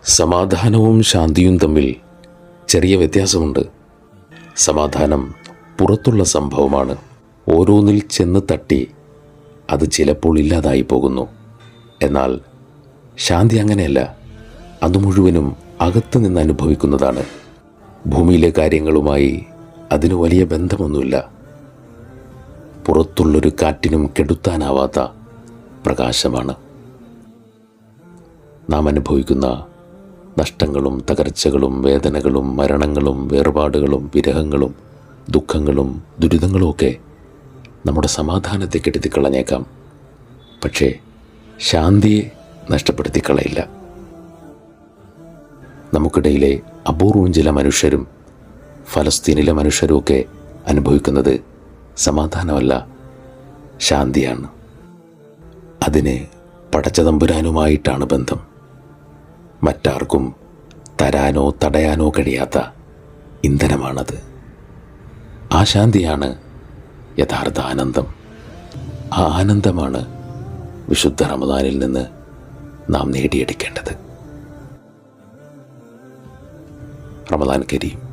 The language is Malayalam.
സമാധാനവും ശാന്തിയും തമ്മിൽ ചെറിയ വ്യത്യാസമുണ്ട്. സമാധാനം പുറത്തുള്ള സംഭവമാണ്. ഓരോന്നിൽ ചെന്ന് തട്ടി അത് ചിലപ്പോൾ ഇല്ലാതായി പോകുന്നു. എന്നാൽ ശാന്തി അങ്ങനെയല്ല. അത് മുഴുവനും അകത്ത് നിന്ന് അനുഭവിക്കുന്നതാണ്. ഭൂമിയിലെ കാര്യങ്ങളുമായി അതിന് വലിയ ബന്ധമൊന്നുമില്ല. പുറത്തുള്ളൊരു കാറ്റിനും കെടുത്താനാവാത്ത പ്രകാശമാണ്. നാം അനുഭവിക്കുന്ന നഷ്ടങ്ങളും തകർച്ചകളും വേദനകളും മരണങ്ങളും വേർപാടുകളും വിരഹങ്ങളും ദുഃഖങ്ങളും ദുരിതങ്ങളുമൊക്കെ നമ്മുടെ സമാധാനത്തെ കെടുത്തിക്കളഞ്ഞേക്കാം. പക്ഷേ ശാന്തിയെ നഷ്ടപ്പെടുത്തിക്കളയില്ല. നമുക്കിടയിലെ അപൂർവം ചില മനുഷ്യരും ഫലസ്തീനിലെ മനുഷ്യരുമൊക്കെ അനുഭവിക്കുന്നത് സമാധാനമല്ല, ശാന്തിയാണ്. അതിന് പടച്ചതമ്പുരാനുമായിട്ടാണ് ബന്ധം. മറ്റാർക്കും തരാനോ തടയാനോ കഴിയാത്ത ഇന്ധനമാണത്. ആ ശാന്തിയാണ് യഥാർത്ഥ ആനന്ദം. ആ ആനന്ദമാണ് വിശുദ്ധ റമദാനിൽ നിന്ന് നാം നേടിയെടുക്കേണ്ടത്. റമദാൻ കരീം.